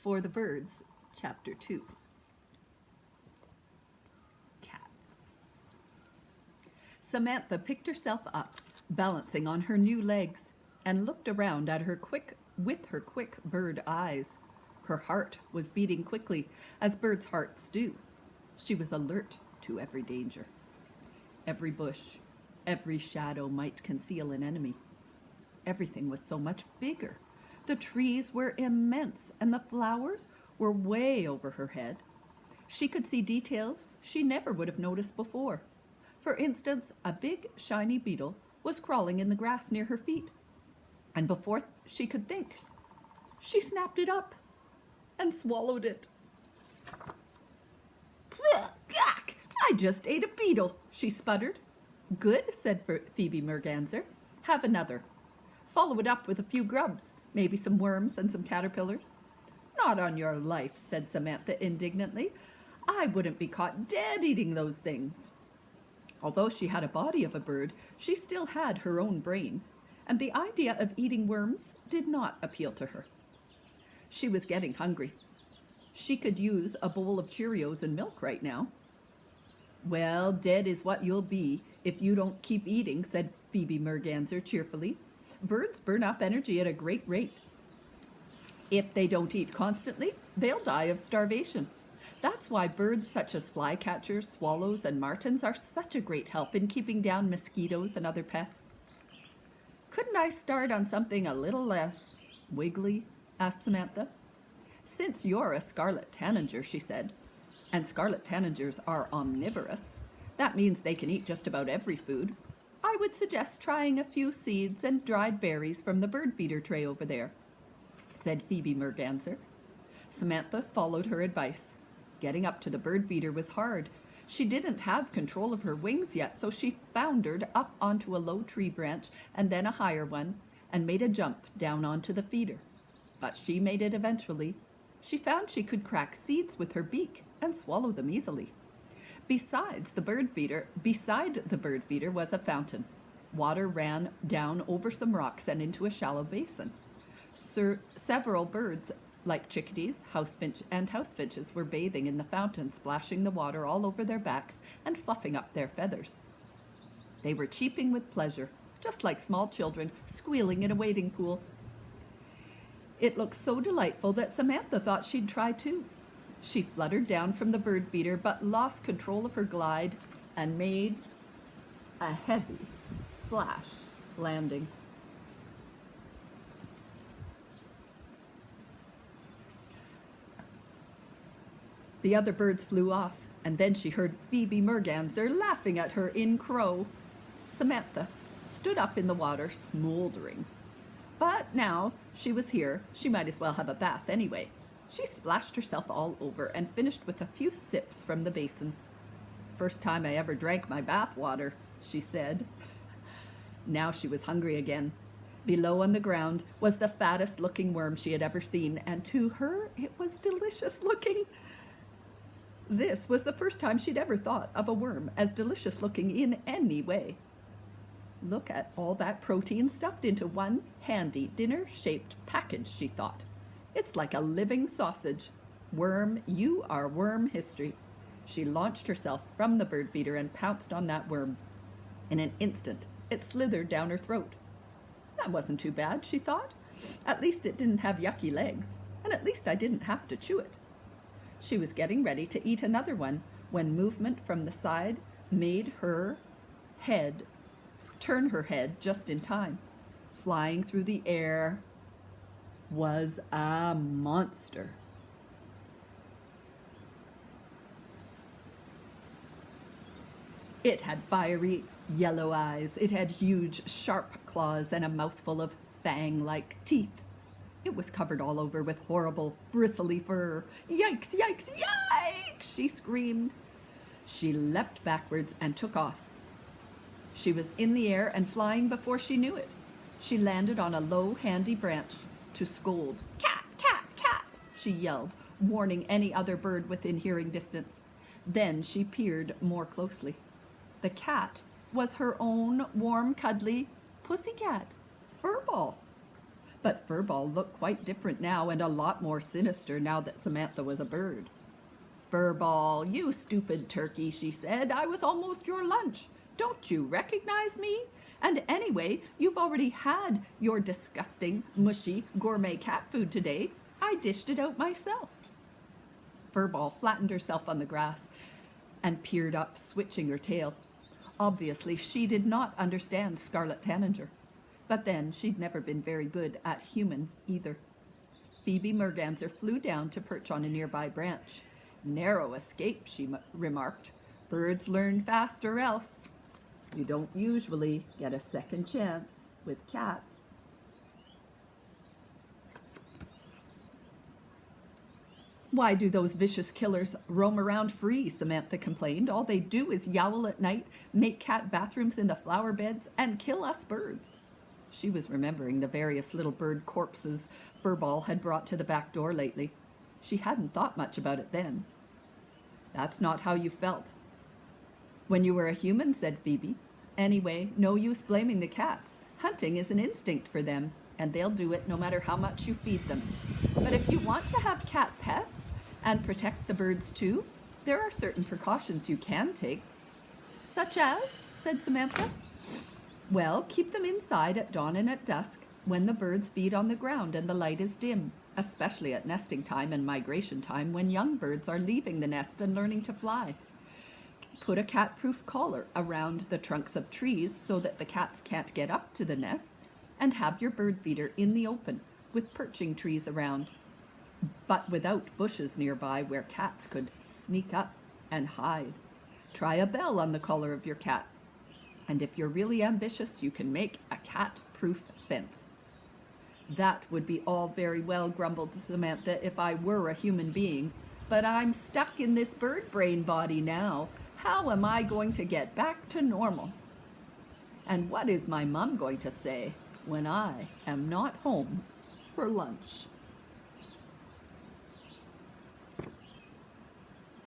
For the Birds, Chapter 2. Cats. Samantha picked herself up, balancing on her new legs, and looked around at her with her quick bird eyes. Her heart was beating quickly, as birds' hearts do. She was alert to every danger. Every bush, every shadow might conceal an enemy. Everything was so much bigger. The trees were immense, and the flowers were way over her head. She could see details she never would have noticed before. For instance, a big, shiny beetle was crawling in the grass near her feet. And before she could think, she snapped it up and swallowed it. "Gah! I just ate a beetle," she sputtered. "Good," said Phoebe Merganser. "Have another. Follow it up with a few grubs, maybe some worms and some caterpillars." "Not on your life," said Samantha indignantly. "I wouldn't be caught dead eating those things." Although she had a body of a bird, she still had her own brain, and the idea of eating worms did not appeal to her. She was getting hungry. She could use a bowl of Cheerios and milk right now. "Well, dead is what you'll be if you don't keep eating," said Phoebe Merganser cheerfully. "Birds burn up energy at a great rate. If they don't eat constantly, they'll die of starvation. That's why birds such as flycatchers, swallows, and martins are such a great help in keeping down mosquitoes and other pests." "Couldn't I start on something a little less wiggly?" asked Samantha. "Since you're a scarlet tanager," she said, "and scarlet tanagers are omnivorous, that means they can eat just about every food. I would suggest trying a few seeds and dried berries from the bird feeder tray over there," said Phoebe Merganser. Samantha followed her advice. Getting up to the bird feeder was hard. She didn't have control of her wings yet, so she floundered up onto a low tree branch and then a higher one, and made a jump down onto the feeder. But she made it eventually. She found she could crack seeds with her beak and swallow them easily. Beside the bird feeder was a fountain. Water ran down over some rocks and into a shallow basin. Several birds, like chickadees, housefinches, were bathing in the fountain, splashing the water all over their backs and fluffing up their feathers. They were cheeping with pleasure, just like small children squealing in a wading pool. It looked so delightful that Samantha thought she'd try too. She fluttered down from the bird feeder, but lost control of her glide and made a heavy splash landing. The other birds flew off, and then she heard Phoebe Merganser laughing at her in crow. Samantha stood up in the water, smoldering. But now she was here, she might as well have a bath anyway. She splashed herself all over and finished with a few sips from the basin. "First time I ever drank my bath water," she said. Now she was hungry again. Below on the ground was the fattest looking worm she had ever seen, and to her it was delicious looking. This was the first time she'd ever thought of a worm as delicious looking in any way. Look at all that protein stuffed into one handy dinner-shaped package, she thought. It's like a living sausage. Worm, you are worm history. She launched herself from the bird feeder and pounced on that worm. In an instant, it slithered down her throat. That wasn't too bad, she thought. At least it didn't have yucky legs, and at least I didn't have to chew it. She was getting ready to eat another one when movement from the side made her turn her head just in time. Flying through the air was a monster. It had fiery yellow eyes. It had huge, sharp claws and a mouthful of fang-like teeth. It was covered all over with horrible, bristly fur. "Yikes, yikes, yikes!" she screamed. She leapt backwards and took off. She was in the air and flying before she knew it. She landed on a low, handy branch to scold. "Cat, cat, cat!" she yelled, warning any other bird within hearing distance. Then she peered more closely. The cat was her own warm, cuddly pussycat, Furball. But Furball looked quite different now and a lot more sinister now that Samantha was a bird. Furball, you stupid turkey, she said. I was almost your lunch. Don't you recognize me? And anyway, you've already had your disgusting, mushy, gourmet cat food today. I dished it out myself. Furball flattened herself on the grass and peered up, switching her tail. Obviously, she did not understand Scarlet Tanager. But then, she'd never been very good at human either. Phoebe Merganser flew down to perch on a nearby branch. Narrow escape, she remarked. Birds learn fast or else. You don't usually get a second chance with cats. Why do those vicious killers roam around free? Samantha complained. All they do is yowl at night, make cat bathrooms in the flower beds, and kill us birds. She was remembering the various little bird corpses Furball had brought to the back door lately. She hadn't thought much about it then. That's not how you felt when you were a human, said Phoebe. Anyway, no use blaming the cats. Hunting is an instinct for them, and they'll do it no matter how much you feed them. But if you want to have cat pets and protect the birds too, there are certain precautions you can take. Such as, said Samantha. Well, keep them inside at dawn and at dusk when the birds feed on the ground and the light is dim, especially at nesting time and migration time when young birds are leaving the nest and learning to fly. Put a cat-proof collar around the trunks of trees so that the cats can't get up to the nest, and have your bird feeder in the open with perching trees around, but without bushes nearby where cats could sneak up and hide. Try a bell on the collar of your cat. And if you're really ambitious, you can make a cat-proof fence. That would be all very well, grumbled Samantha, if I were a human being. But I'm stuck in this bird brain body now. How am I going to get back to normal? And what is my mum going to say when I am not home for lunch?